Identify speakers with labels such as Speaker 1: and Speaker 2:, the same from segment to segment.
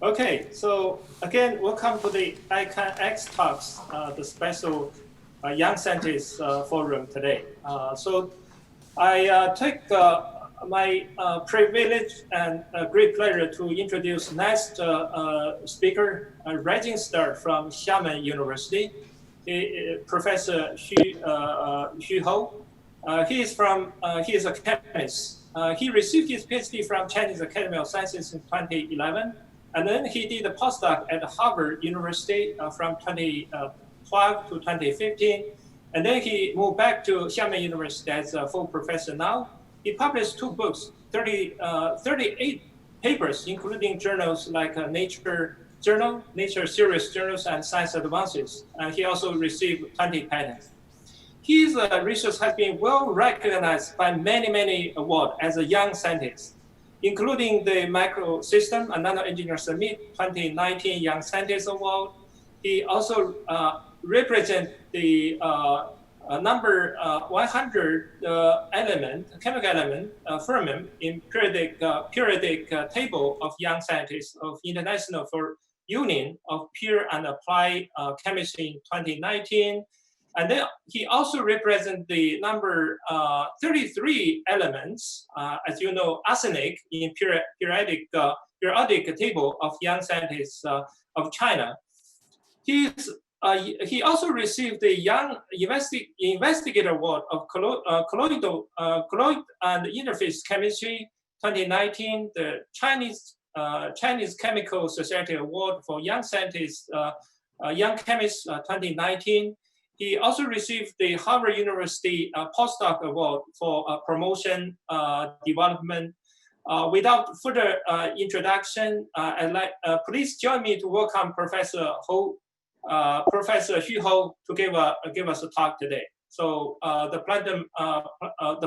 Speaker 1: Okay, so again, welcome to the ICANN X Talks, the special Young Scientists Forum today. So I take my privilege and great pleasure to introduce next speaker, rising star from Xiamen University, Professor Xu Hou. He is a chemist. He received his PhD from Chinese Academy of Sciences in 2011. And then he did a postdoc at Harvard University from 2012 to 2015. And then he moved back to Xiamen University as a full professor now. He published 2 books, 38 papers, including journals like Nature Journal, Nature Serious Journals, and Science Advances. And he also received 20 patents. His research has been well recognized by many awards as a young scientist, including the Microsystem and Nano Engineer Summit 2019 Young Scientist Award. He also represents the number 100 chemical element, fermium, in periodic table of young scientists of International Union of Pure and Applied Chemistry in 2019. And then he also represents the number 33 elements, as you know, arsenic in periodic table of young scientists of China. He also received the Young Investigator Award of Colloid and Interface Chemistry 2019, the Chinese Chemical Society Award for Young Scientists, Young Chemists 2019. He also received the Harvard University Postdoc Award for promotion development. Without further introduction, please join me to welcome Professor Xu Hou to give us a talk today. So the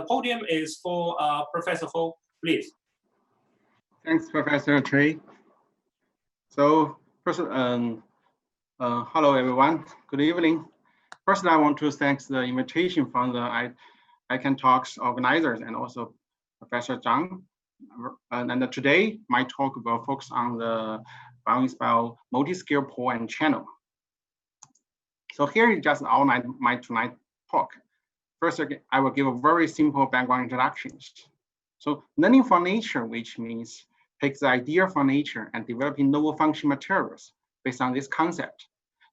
Speaker 1: podium is for Professor Hou, please.
Speaker 2: Thanks, Professor Trey. So first, hello everyone. Good evening. First, I want to thank the invitation from the ICANN Talks organizers and also Professor Zhang. And today, my talk will focus on the Bioinspired multiscale pore and channel. So here is just outline my tonight talk. First, I will give a very simple background introduction. So learning from nature, which means take the idea from nature and developing novel function materials based on this concept.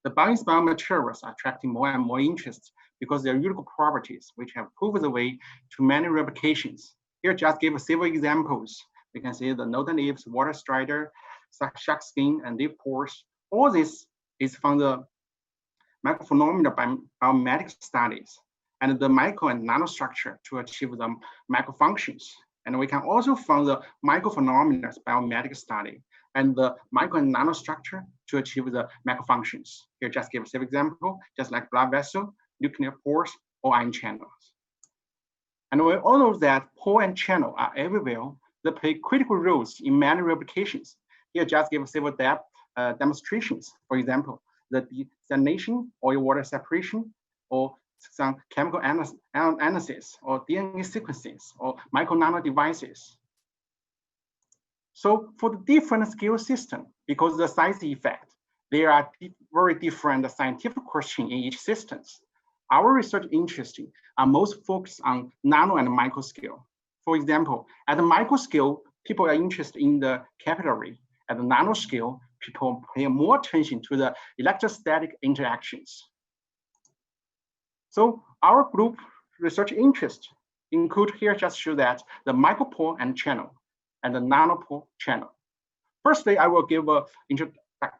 Speaker 2: The bioinspired materials are attracting more and more interest because their unique properties, which have proven the way to many replications. Here, just give several examples. We can see the node leaves, water strider, shark skin, and leaf pores. All this is from the microphenomena biomedical studies and the micro and nanostructure to achieve the micro functions. And we can also find the microphenomena biomedical study and the micro and nanostructure to achieve the macro functions. Here, just give a simple example, just like blood vessel, nuclear pores, or ion channels. And we all know that pore and channel are everywhere. They play critical roles in many replications. Here, just give several demonstrations. For example, the desalination, oil water separation, or some chemical analysis, or DNA sequences, or micro nano devices. So for the different scale system, because of the size effect, there are very different scientific questions in each system. Our research interests are most focused on nano and micro scale. For example, at the micro scale, people are interested in the capillary. At the nano scale, people pay more attention to the electrostatic interactions. So our group research interests include here just show that the micropore and channel and the nanopore channel. Firstly, I will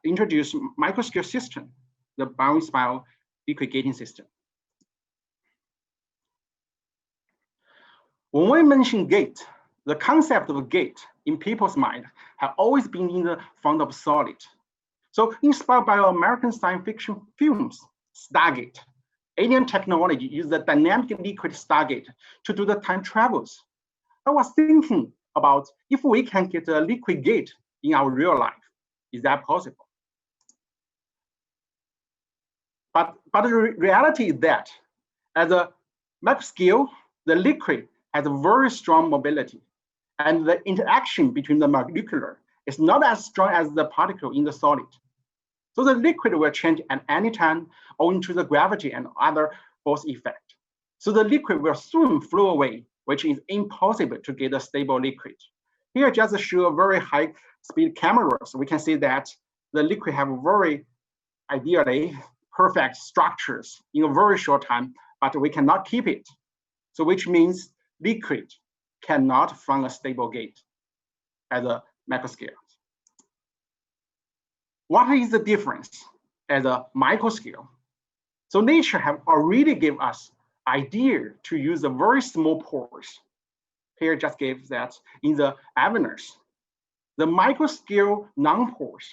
Speaker 2: introduce microscale system, the bioinspired liquid gating system. When we mention gate, the concept of a gate in people's mind have always been in the front of solid. So inspired by American science fiction films, Stargate, alien technology uses the dynamic liquid Stargate to do the time travels. I was thinking about if we can get a liquid gate in our real life, is that possible? But the reality is that at the macro scale, the liquid has a very strong mobility, and the interaction between the molecular is not as strong as the particle in the solid. So the liquid will change at any time owing to the gravity and other force effect. So the liquid will soon flow away, which is impossible to get a stable liquid. Here just show a very high speed camera, so we can see that the liquid have very ideally perfect structures in a very short time, but we cannot keep it. So which means liquid cannot form a stable gate at the macro scale. What is the difference at the micro scale? So nature have already given us idea to use the very small pores. Here just gave that in the avenues. The micro scale non-pores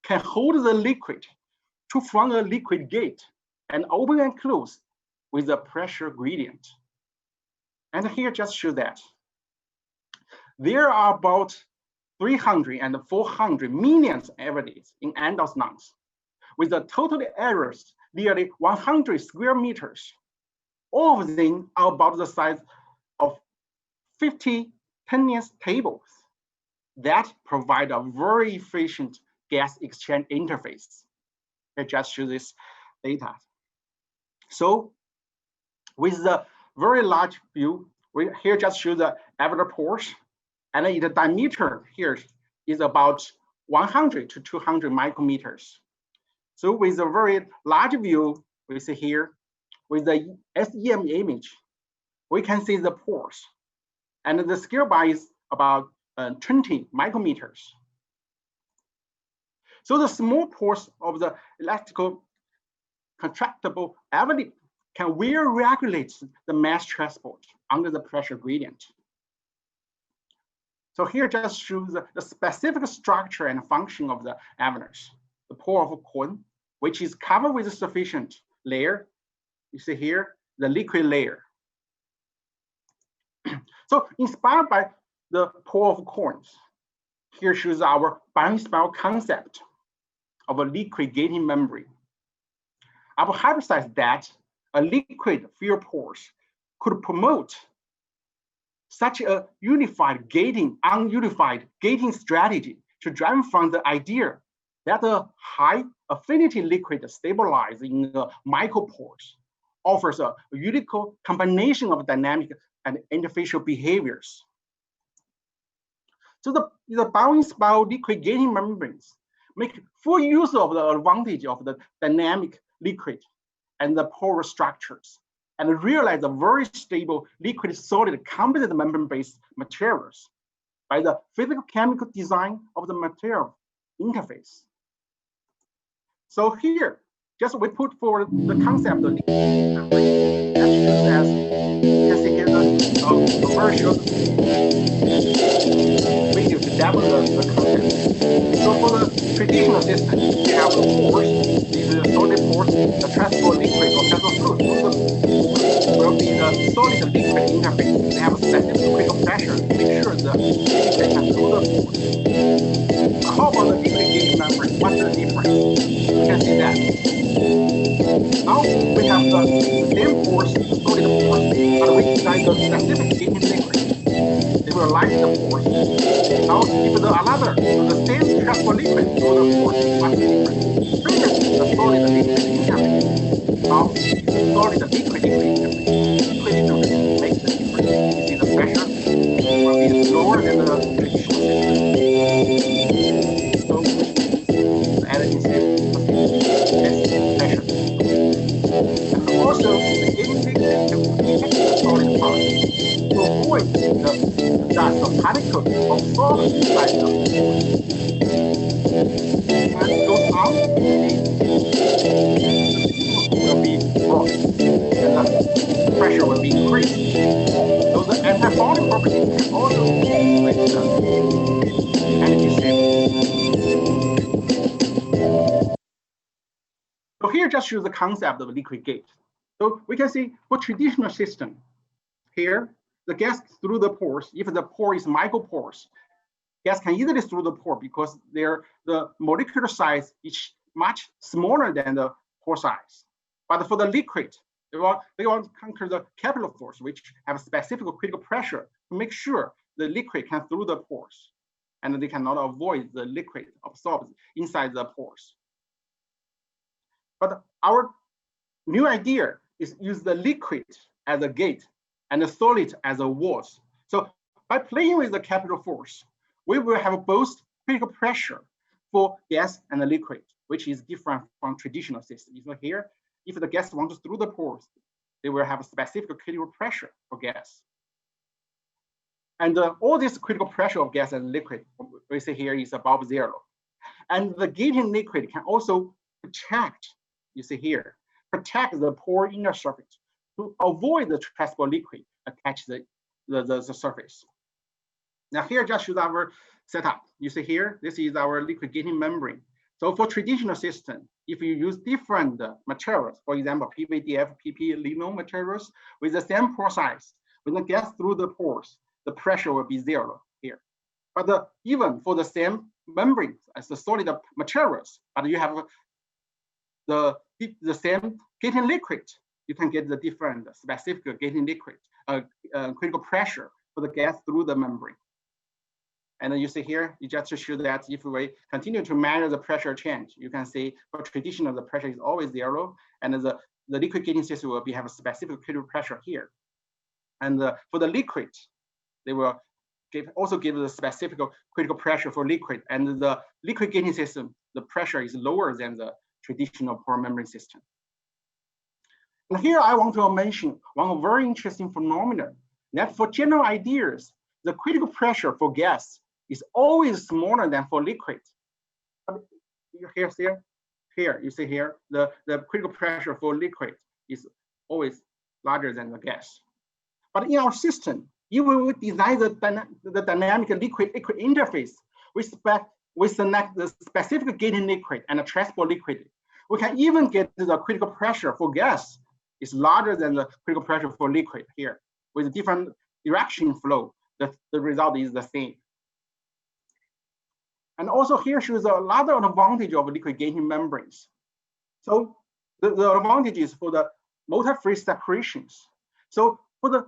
Speaker 2: can hold the liquid to form a liquid gate and open and close with a pressure gradient. And here just show that. There are about 300 and 400 million evidence in endosons, with a total area nearly 100 square meters. All of them are about the size of 50 tennis tables that provide a very efficient gas exchange interface. I just show this data. So with the very large view, we here just show the average pores, and the diameter here is about 100 to 200 micrometers. So with a very large view, we see here, with the SEM image, we can see the pores. And the scale bar is about 20 micrometers. So the small pores of the electrical contractible envelope can well regulate the mass transport under the pressure gradient. So here just shows the specific structure and function of the avenues. The pore of a cone, which is covered with a sufficient layer. You see here, the liquid layer. So inspired by the pore of cones, here shows our Bioinspired concept of a liquid gating membrane. I will hypothesize that a liquid filled pores could promote such a unified gating, ununified gating strategy to drive from the idea that a high affinity liquid stabilized in the micropores offers a unique combination of dynamic and interfacial behaviors. So the bioinspired liquid gating membranes make full use of the advantage of the dynamic liquid and the porous structures, and realize a very stable liquid solid composite membrane-based materials by the physical chemical design of the material interface. So here, just we put forward the concept of liquid membrane as used as, you can see here the very short video to demo the concept. So for the traditional system, we have the pores, these are the solid pores, the transport liquid or transport fluid will be the solid liquid interface. We have a specific critical pressure to make sure the liquid can flow the pores. But how about the liquid gating membrane? What's the difference? You can see that. Now we have the same pores, the solid pores, but we design the specific gating liquid. They will line the pores. Now, if the same transport liquid through the pores, what's the difference? Previously, the solid liquid interface. Now, solid liquid interface. Liquid interface makes the difference. You see the pressure will be lower than the traditional system. So, which means the energy saving less pressure. And also, the gating liquid can protect the solid part to avoid the dust or particles absorbed inside the pores. As it goes out, the will be brought and the pressure will be increased. So the anti-fouling properties can also increase the energy saving. So here just shows the concept of a liquid gate. So we can see for traditional system, here the gas through the pores, if the pore is micropores, gas can easily through the pore because the molecular size is much smaller than the pore size. But for the liquid, they want to conquer the capillary force, which have a specific critical pressure to make sure the liquid can through the pores. and they cannot avoid the liquid absorbed inside the pores. But our new idea is use the liquid as a gate and the solid as a walls. So by playing with the capital force, we will have both critical pressure for gas and the liquid, which is different from traditional systems. So here, if the gas wants through the pores, they will have a specific critical pressure for gas. And all this critical pressure of gas and liquid, we see here, is above 0. And the gating liquid can also protect, you see here, protect the pore inner surface to avoid the transport liquid attach the surface. Now here just shows our setup. You see here, this is our liquid gating membrane. So for traditional system, if you use different materials, for example, PVDF, PP, lino materials with the same pore size, when the gas through the pores, the pressure will be 0 here. But even for the same membrane as the solid materials, but you have the same gating liquid, you can get the different specific gating liquid, critical pressure for the gas through the membrane. And then you see here, you just show that if we continue to measure the pressure change, you can see for traditional, the pressure is always 0, and the liquid gating system will have a specific critical pressure here. And for the liquid, they will also give the specific critical pressure for liquid, and the liquid gating system, the pressure is lower than the traditional pore membrane system. And here I want to mention one very interesting phenomenon, that for general ideas, the critical pressure for gas is always smaller than for liquid. Here, you see here, the critical pressure for liquid is always larger than the gas. But in our system, even we design the dynamic liquid interface, we select the specific gating liquid and the transport liquid. We can even get the critical pressure for gas is larger than the critical pressure for liquid here. With different direction flow, the result is the same. And also here shows a lot of advantage of liquid gating membranes. So the advantages for the motor-free separations. So for the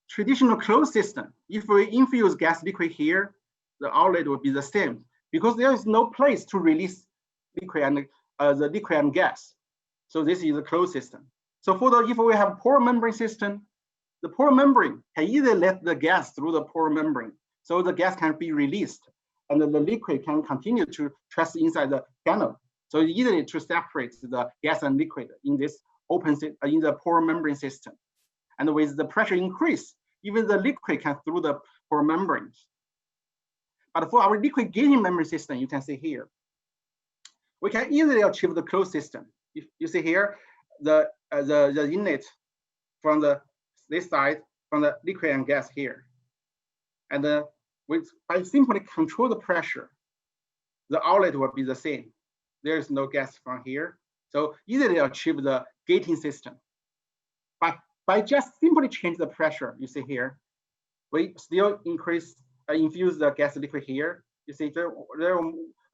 Speaker 2: traditional closed system, if we infuse gas liquid here, the outlet will be the same because there is no place to release liquid and the liquid and gas. So this is a closed system. So if we have pore membrane system, the pore membrane can either let the gas through the pore membrane, so the gas can be released, and the liquid can continue to travel inside the channel. So easily to separate the gas and liquid in this in the pore membrane system. And with the pressure increase, even the liquid can through the pore membranes. But for our liquid gating membrane system, you can see here, we can easily achieve the closed system. If you see here, the inlet from this side, from the liquid and gas here. And by simply control the pressure, the outlet will be the same. There is no gas from here. So easily achieve the gating system. But by just simply change the pressure, you see here, we still infuse the gas liquid here. You see there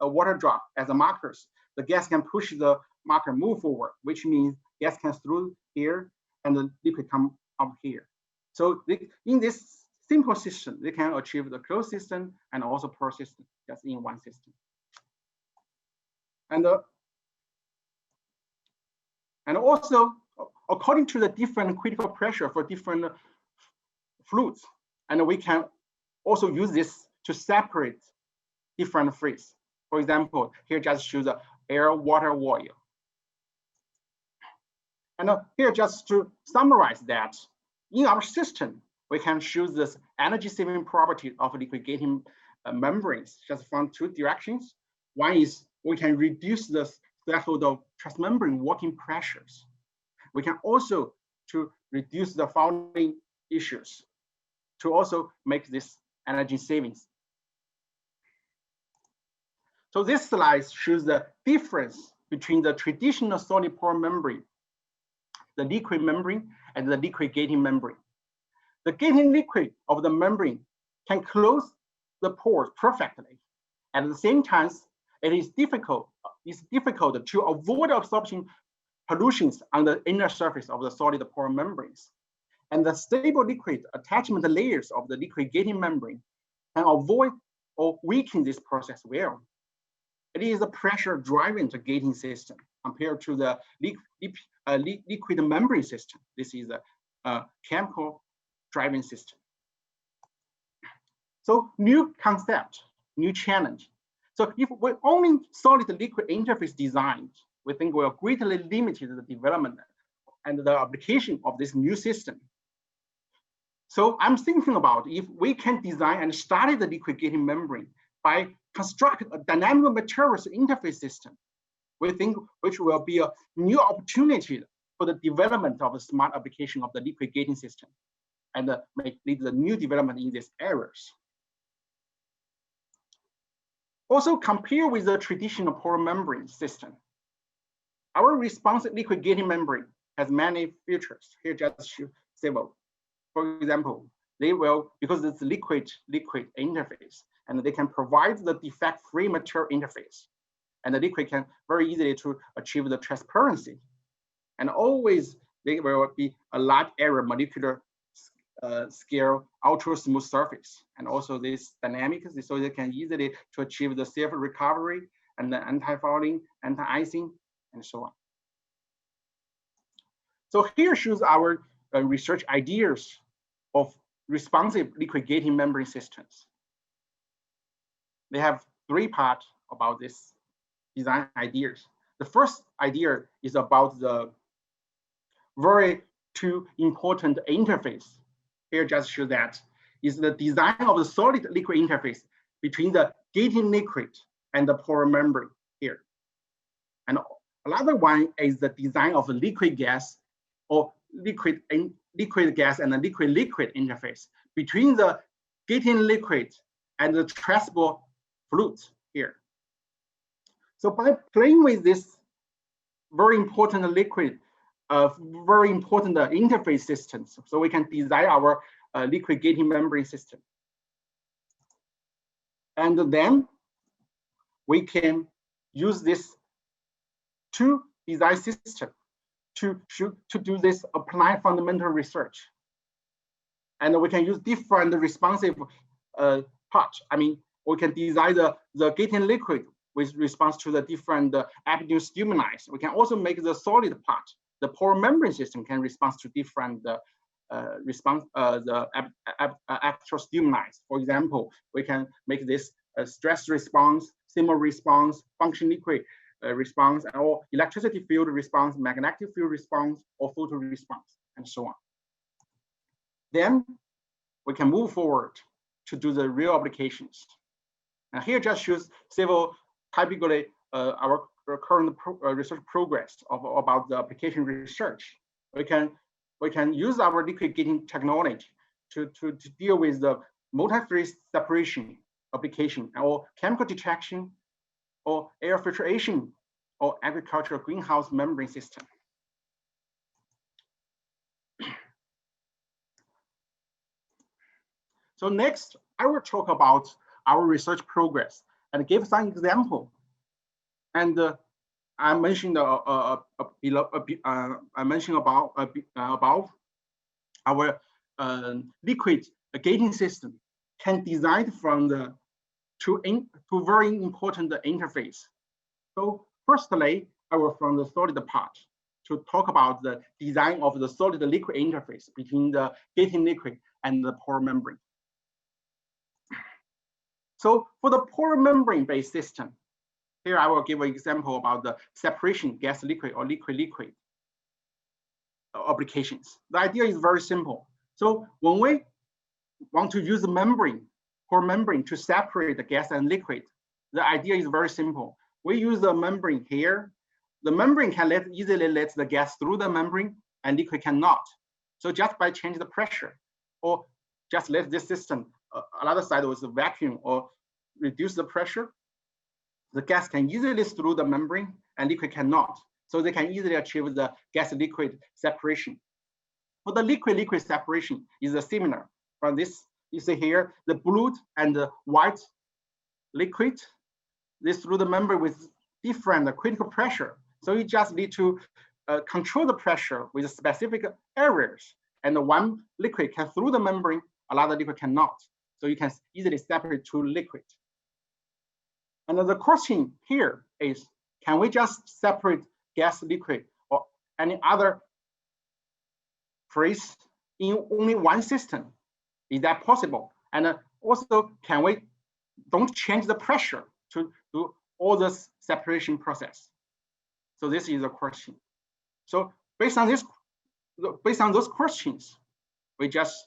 Speaker 2: a water drop as a markers. The gas can push the marker move forward, which means gas can through here and the liquid come up here. So in this simple system, they can achieve the closed system and also pore system just in one system. And also, according to the different critical pressure for different fluids, and we can also use this to separate different phase. For example, here just shows the air, water, oil. And here just to summarize that, in our system, we can choose this energy saving property of liquid gating membranes just from two directions. One is we can reduce the threshold of transmembrane working pressures. We can also to reduce the fouling issues to also make this energy savings. So this slide shows the difference between the traditional solid pore membrane, the liquid membrane, and the liquid gating membrane. The gating liquid of the membrane can close the pores perfectly. At the same time, it is difficult to avoid absorption pollutions on the inner surface of the solid pore membranes. And the stable liquid attachment layers of the liquid gating membrane can avoid or weaken this process well. It is a pressure driving the gating system compared to the liquid membrane system. This is a chemical driving system. So new concept, new challenge. So if we only solid liquid interface designed, we think we will greatly limit the development and the application of this new system. So I'm thinking about if we can design and study the liquid gating membrane by constructing a dynamic materials interface system, we think which will be a new opportunity for the development of a smart application of the liquid gating system and lead the new development in these areas. Also compare with the traditional pore membrane system. Our responsive liquid gating membrane has many features. Here just show several. For example, they will, because it's liquid interface, and they can provide the defect-free material interface. And the liquid can very easily to achieve the transparency. And always there will be a large area molecular scale, ultra smooth surface. And also this dynamic, so they can easily to achieve the self-recovery and the anti-fouling, anti-icing, and so on. So here shows our research ideas of responsive liquid gating membrane systems. They have three parts about this design ideas. The first idea is about the very two important interface. Here just show that is the design of the solid liquid interface between the gating liquid and the pore membrane here. And another one is the design of a liquid gas or liquid gas and a liquid interface between the gating liquid and the traceable fluid here. So by playing with this very important liquid, very important interface systems, so we can design our liquid gating membrane system. And then we can use this two design system to do this applied fundamental research. And we can use different responsive parts. I mean, we can design the gating liquid with response to the different epidemic stimuli. We can also make the solid part. The pore membrane system can respond to different actual stimuli. For example, we can make this stress response, thermal response, function liquid response, or electricity field response, magnetic field response, or photo response, and so on. Then we can move forward to do the real applications. And here just shows several typically our current research progress about the application research. We can use our liquid gating technology to deal with the multi-phase separation application, or chemical detection, or air filtration, or agricultural greenhouse membrane system. So next, I will talk about our research progress and give some example. And I mentioned about our liquid gating system can design from the two very important interface. So firstly, I will from the solid part to talk about the design of the solid liquid interface between the gating liquid and the pore membrane. So for the pore membrane based system, here I will give an example about the separation gas liquid or liquid applications. The idea is very simple. So when we want to use the membrane, pore membrane to separate the gas and liquid, the idea is very simple. We use the membrane here. The membrane can easily let the gas through the membrane and liquid cannot. So just by changing the pressure, or just let this system, another side with the vacuum, or reduce the pressure, the gas can easily through the membrane and liquid cannot. So they can easily achieve the gas-liquid separation. For the liquid-liquid separation is similar. From this, you see here, the blue and the white liquid, this through the membrane with different critical pressure. So you just need to control the pressure with specific areas. And the one liquid can through the membrane, another liquid cannot. So you can easily separate two liquid. And the question here is, can we just separate gas, liquid, or any other phase in only one system? Is that possible? And also, can we don't change the pressure to do all this separation process? So this is a question. So based on those questions, we just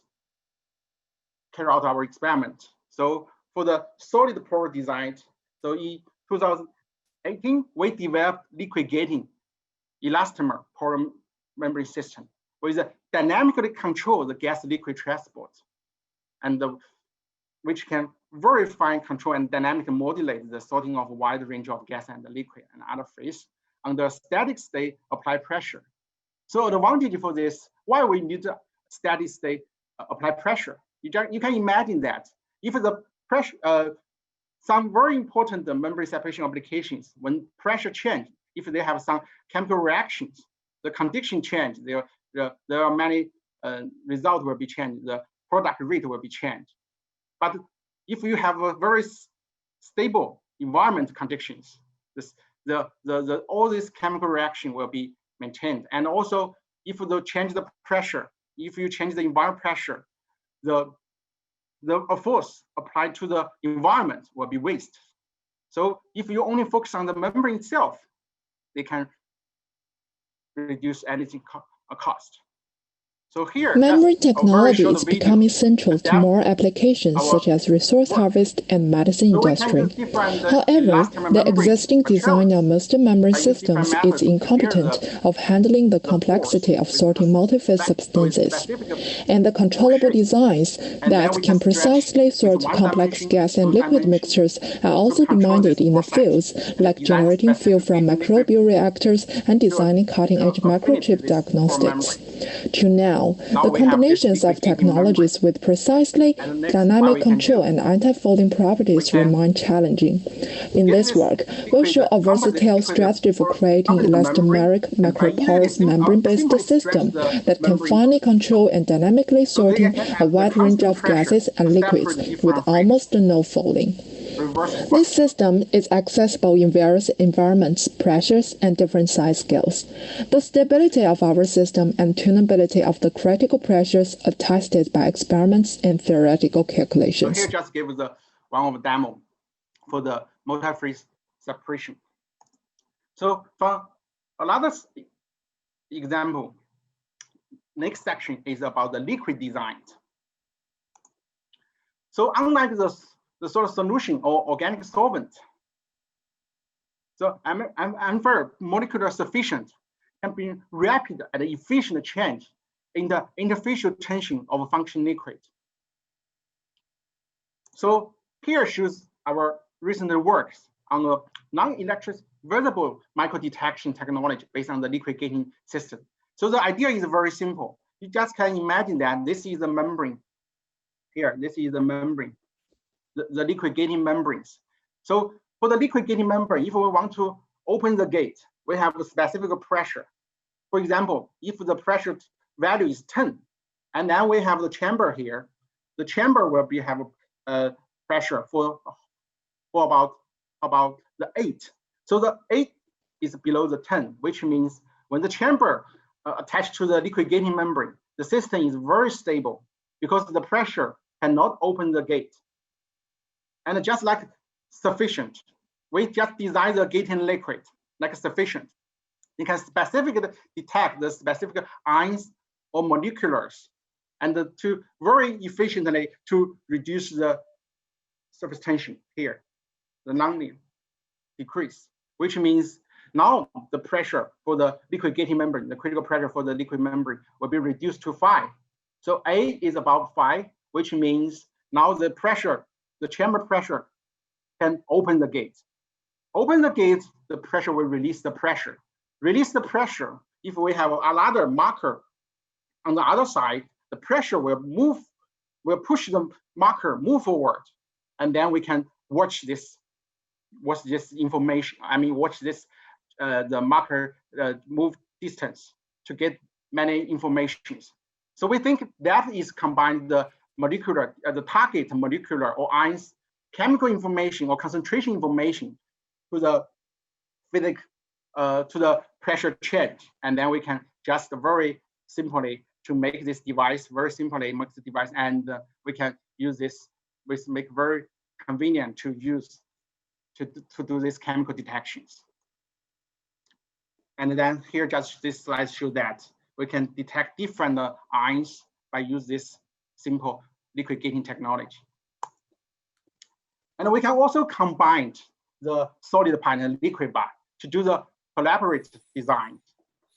Speaker 2: carry out our experiment. So for the solid pore design, so in 2018, we developed liquid gating elastomer pore membrane system, with dynamically control the gas-liquid transport, and which can very fine control and dynamically modulate the sorting of a wide range of gas and liquid and other phase under static state applied pressure. So the advantage for this, why we need steady state applied pressure? You can imagine that if the pressure, some very important membrane separation applications, when pressure change, if they have some chemical reactions, the condition change, there are many results will be changed, the product rate will be changed. But if you have a very stable environment conditions, all this chemical reaction will be maintained. And also, if you change the pressure, if you change the environment pressure, the force applied to the environment will be wasted. So if you only focus on the membrane itself, they can reduce energy cost. So here,
Speaker 3: membrane technology is becoming central to more applications such as resource harvest and medicine industry. However, the existing design of most membrane systems is incompetent of handling the complexity of sorting multi-phase substances, and the controllable designs that can precisely sort complex gas and liquid mixtures are also demanded in the fields like generating fuel from microbial reactors and designing cutting-edge microchip diagnostics. To now, the combinations of technologies with precisely dynamic control and anti-fouling properties remain challenging. In this work, we'll show a versatile strategy for creating elastomeric microporous membrane-based system that can finely control and dynamically sorting a wide range of gases and liquids with almost no fouling. This system is accessible in various environments, pressures, and different size scales. The stability of our system and tunability of the critical pressures are tested by experiments and theoretical calculations.
Speaker 2: So here just give the one of demo for the multi-phase separation. So for another example, next section is about the liquid design. So unlike the sort of solution or organic solvent, so amber molecular sufficient can be rapid and efficient change in the interfacial tension of a functional liquid. So here shows our recent works on a non-electric visible microdetection technology based on the liquid gating system. So the idea is very simple. You just can imagine that this is the membrane. Here, this is the membrane. The liquid gating membranes. So for the liquid gating membrane, if we want to open the gate, we have a specific pressure. For example, if the pressure value is 10, and then we have the chamber here, the chamber will have a pressure for about the 8. So the 8 is below the 10, which means when the chamber attached to the liquid gating membrane, the system is very stable because the pressure cannot open the gate. And just like sufficient, we just design the gating liquid like sufficient. You can specifically detect the specific ions or moleculars, and to very efficiently to reduce the surface tension here, the nonlinear decrease, which means now the pressure for the liquid gating membrane, the critical pressure for the liquid membrane will be reduced to 5. So A is about 5, which means now the pressure, the chamber pressure can open the gate. Open the gate, the pressure will release the pressure. Release the pressure, if we have another marker on the other side, the pressure will push the marker move forward. And then we can watch this information. I mean, watch this, the marker move distance to get many informations. So we think that is combined the molecular, the target molecular or ions chemical information or concentration information to the to the pressure change, and then we can just very simply to make this device and we can use this, which make very convenient to use to do these chemical detections. And then here, just this slide shows that we can detect different ions by use this simple liquid gating technology. And we can also combine the solid part and liquid part to do the collaborative design.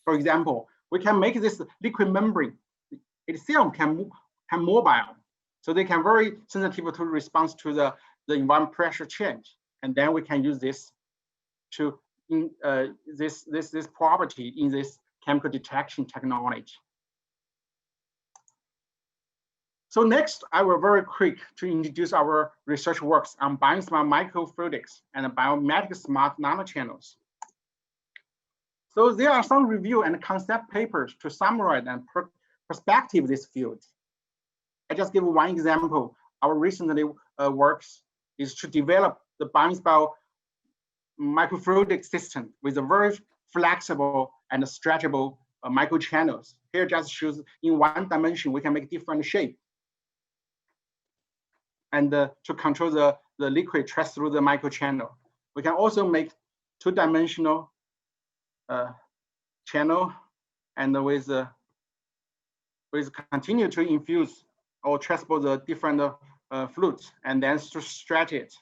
Speaker 2: For example, we can make this liquid membrane itself can mobile, so they can very sensitive to response to the environment pressure change. And then we can use this to this property in this chemical detection technology. So next, I will very quick to introduce our research works on biosmart microfluidics and biomedical smart nanochannels. So there are some review and concept papers to summarize and perspective this field. I just give one example. Our recently works is to develop the Bioinspired microfluidic system with a very flexible and stretchable microchannels. Here just shows in one dimension, we can make different shape. And to control the liquid trash through the microchannel. We can also make two-dimensional channel and with continue to infuse or transport the different fluids and then to stretch it.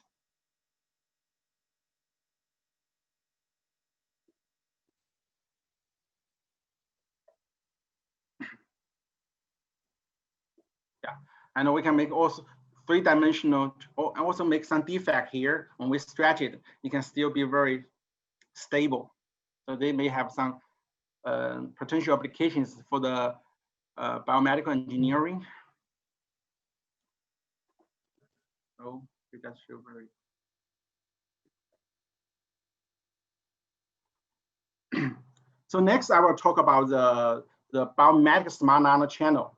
Speaker 2: Yeah, and we can make also three-dimensional, or also make some defect here. When we stretch it, it can still be very stable. So they may have some potential applications for the biomedical engineering. So we just show very. So next, I will talk about the biomedical smart nanochannel.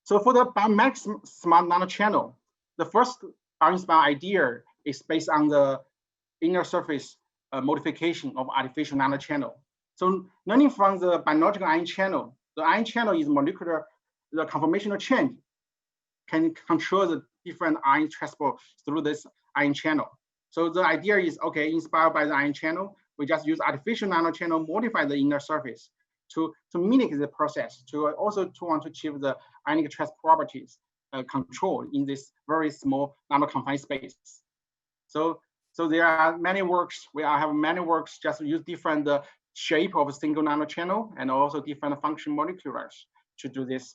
Speaker 2: So for the biomedical smart nanochannel, the first Bioinspired idea is based on the inner surface modification of artificial nanochannel. So learning from the biological ion channel, the ion channel is molecular, the conformational change can control the different ion transport through this ion channel. So the idea is, okay, inspired by the ion channel, we just use artificial nanochannel, modify the inner surface to mimic the process, to also want to achieve the ionic transport properties control in this very small nano-confined space. So there are many works, we have many works just use different shape of a single nanochannel and also different function moleculars to do this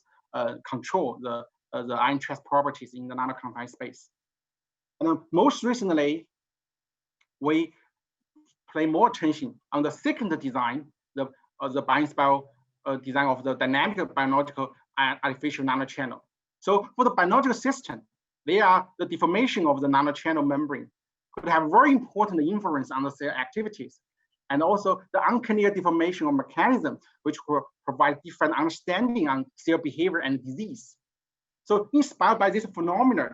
Speaker 2: control the ion transport properties in the nano-confined space. And most recently, we pay more attention on the second design, the Bioinspired design of the dynamic biological artificial nanochannel. So for the biological system, the deformation of the nanochannel membrane could have very important influence on the cell activities, and also the unclear deformation of mechanism, which will provide different understanding on cell behavior and disease. So inspired by these phenomena,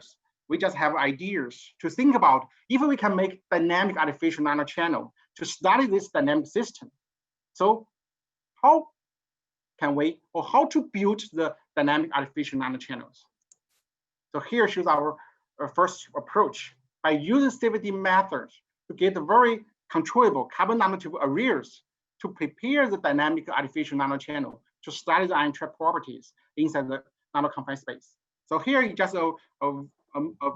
Speaker 2: we just have ideas to think about if we can make dynamic artificial nanochannel to study this dynamic system. So how can we, or how to build the dynamic artificial nanochannels? So here shows our first approach by using CVD methods to get a very controllable carbon nanotube arrays to prepare the dynamic artificial nanochannel to study the ion trap properties inside the nano-confined space. So here is just a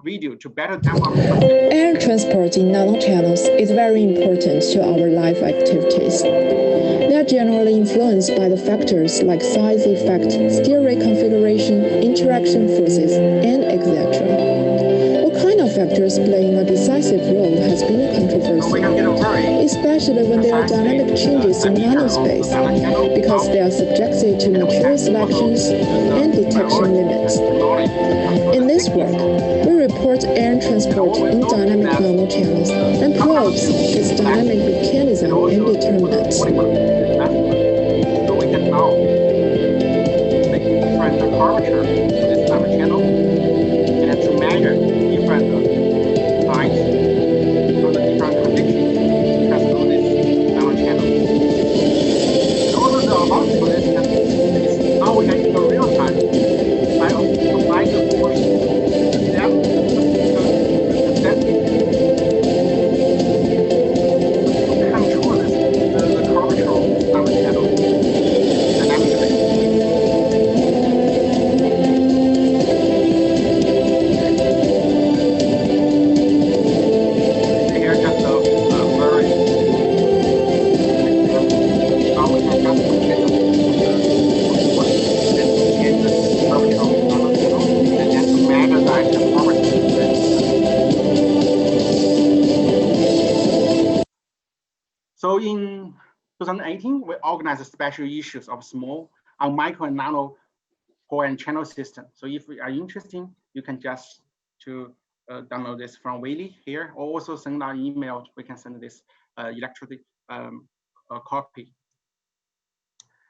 Speaker 2: video to better demonstrate.
Speaker 3: Air transport in nanochannels is very important to our life activities. They are generally influenced by the factors like size effect, steric configuration, interaction forces, and etc. What kind of factors playing a decisive role has been a controversy, especially when there are dynamic changes in nanospace, because they are subjected to material selections and detection limits. In this work, we report air transport in dynamic nanochannels and probes its dynamic mechanism and determinants.
Speaker 2: So we can now make different curvature in this nanochannel and to measure different So in 2018, we organized special issues of small on micro and nano pore and channel system. So if you are interested, you can just download this from Wheelie here, or also send an email. We can send this electronic copy.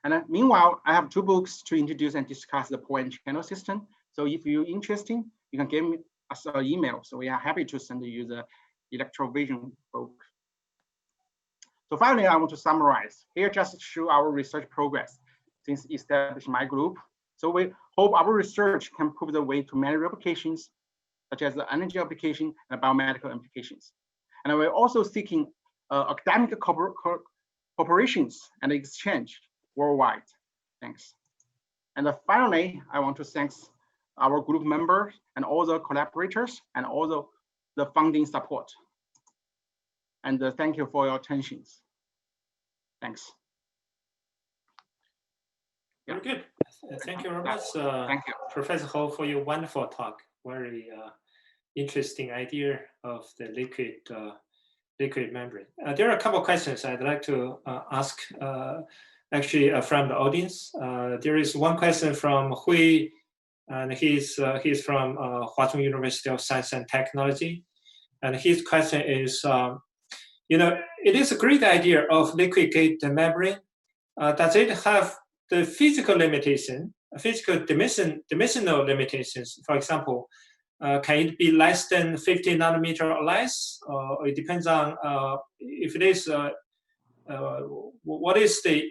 Speaker 2: And meanwhile, I have 2 books to introduce and discuss the pore and channel system. So if you're interested, you can give me us an email. So we are happy to send you the electrovision book. So finally, I want to summarize here just to show our research progress since establishing my group. So we hope our research can prove the way to many applications, such as the energy application and biomedical applications. And we're also seeking academic cooperations and exchange worldwide. Thanks. And finally, I want to thank our group members and all the collaborators and all the funding support. And thank you for your attention. Thanks.
Speaker 1: Very good. Thank you very much,
Speaker 2: thank you,
Speaker 1: Professor Hou, for your wonderful talk. Very interesting idea of the liquid membrane. There are a couple of questions I'd like to ask actually from the audience. There is one question from Hui, and he's from Huazhong University of Science and Technology. And his question is, it is a great idea of liquid gate membrane. Does it have the physical limitation, physical dimensional limitations? For example, can it be less than 50 nanometer or less? Or it depends on if it is, what is the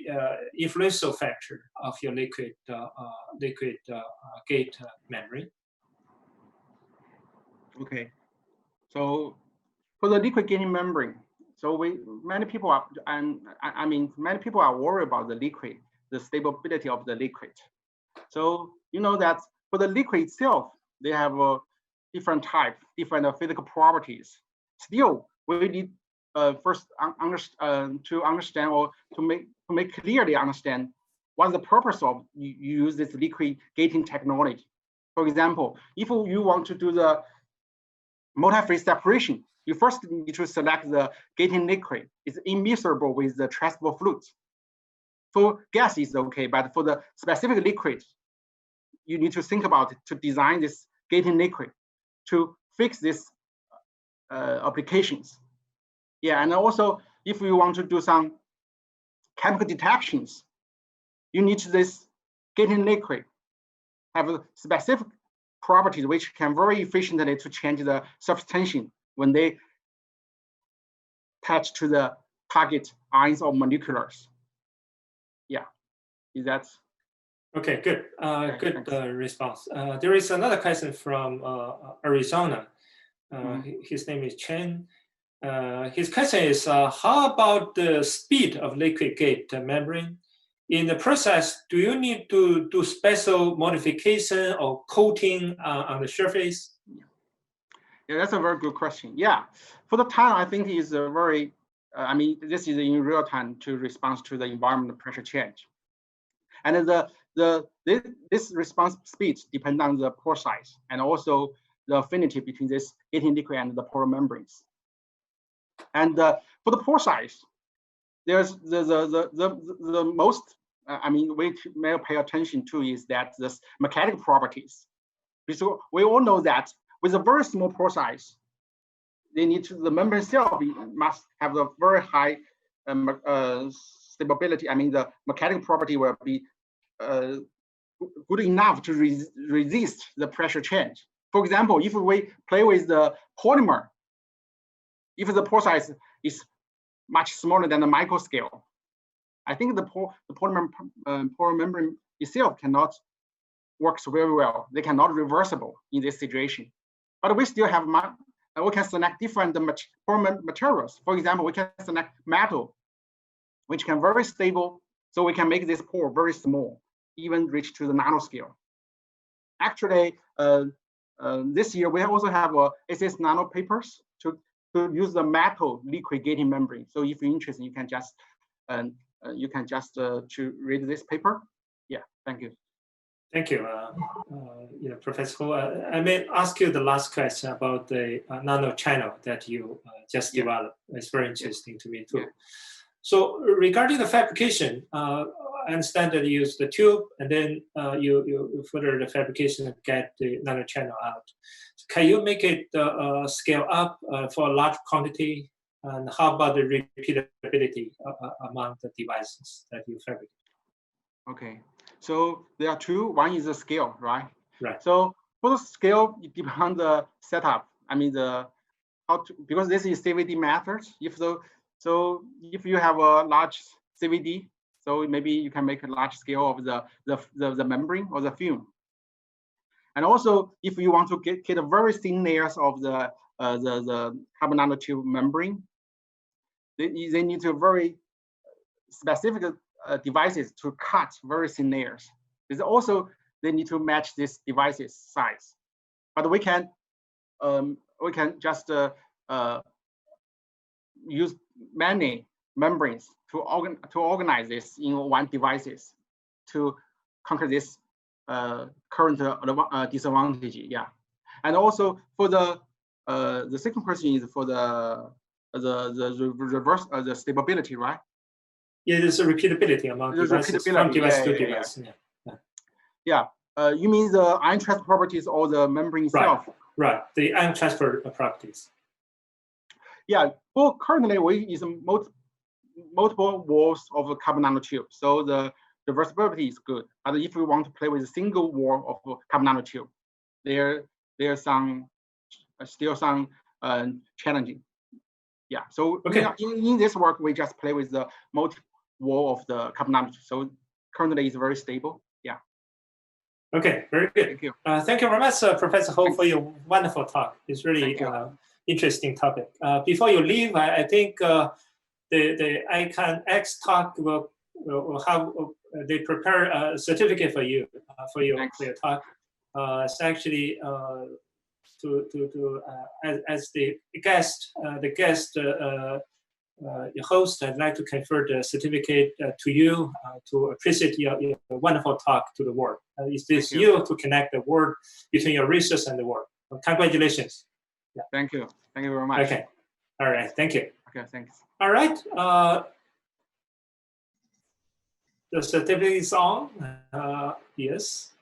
Speaker 1: influential factor of your liquid gate membrane?
Speaker 2: Okay, so for the liquid gating membrane, so many people are worried about the liquid, the stability of the liquid. So you know that for the liquid itself, they have a different type, different physical properties. Still, we need first to understand or to make clearly understand what's the purpose of you use this liquid gating technology. For example, if you want to do the multi-phase separation, you first need to select the gating liquid. It's immiscible with the traceable fluid. For gas is okay, but for the specific liquid, you need to think about it to design this gating liquid to fix these applications. Yeah, and also if you want to do some chemical detections, you need this gating liquid have a specific properties which can very efficiently to change the substitution when they attach to the target ions or moleculars. Yeah, is that?
Speaker 1: Okay, good. Good response. There is another question from Arizona. His name is Chen. His question is, how about the speed of liquid gate membrane? In the process, do you need to do special modification or coating on the surface?
Speaker 2: Yeah, that's a very good question. Yeah, for the time, I think is a very, this is in real time to respond to the environmental pressure change. And this response speed depends on the pore size and also the affinity between this gating liquid and the pore membranes. And for the pore size, there's the most, we may pay attention to is that this mechanical properties. So we all know that with a very small pore size, the membrane itself must have a very high stability. The mechanical property will be good enough to resist the pressure change. For example, if we play with the polymer, if the pore size is much smaller than the micro scale, I think the pore membrane itself cannot work very well. They cannot reversible in this situation. But we still have, we can select different pore materials. For example, we can select metal, which can very stable, so we can make this pore very small, even reach to the nanoscale. Actually, this year we also have SS nano papers to use the metal liquid gating membrane. So if you're interested, you can just to read this paper. Yeah, thank you.
Speaker 1: Thank you, Professor Hou. I may ask you the last question about the nanochannel that you just developed. It's very interesting to me too. So regarding the fabrication, I understand that you use the tube and then you further the fabrication and get the nanochannel out. So can you make it scale up for a large quantity? And how about the repeatability among the devices that you fabricate?
Speaker 2: Okay, so there are two. One is the scale, right?
Speaker 1: Right.
Speaker 2: So for the scale, it depends on the setup. I mean because this is CVD methods. So if you have a large CVD, so maybe you can make a large scale of the membrane or the film. And also, if you want to get a very thin layers of the carbon nanotube membrane, they need to very specific devices to cut very thin layers. There's also they need to match this device's size. But we can just use many membranes to organize this in one devices to conquer this current disadvantage. Yeah, and also for the second question is for the reverse the stability, right?
Speaker 1: Yeah, there's a repeatability among devices from device to device.
Speaker 2: Yeah. You mean the ion transfer properties or the membrane itself?
Speaker 1: Right. The ion transfer properties.
Speaker 2: Yeah. Well, currently we use multiple walls of the carbon nanotube, so the reversibility is good. But if we want to play with a single wall of carbon nanotube, there's still some challenging. Yeah. So
Speaker 1: okay.
Speaker 2: In this work, we just play with the multi wall of the carbon nanotube. So currently it's very stable. Yeah.
Speaker 1: Okay, very good.
Speaker 2: Thank you.
Speaker 1: Thank you very much, Professor Hou, for your wonderful talk. It's really interesting topic. Before you leave, I think the ICANN X talk will have they prepare a certificate for you for your talk. It's actually as the guest your host, I'd like to confer the certificate to you to appreciate your wonderful talk to the world. It's this you to connect the world between your research and the world. Congratulations.
Speaker 2: Yeah. Thank you. Thank you very much.
Speaker 1: Okay. All right. Thank you.
Speaker 2: Okay. Thanks.
Speaker 1: All right. The certificate is on. Yes.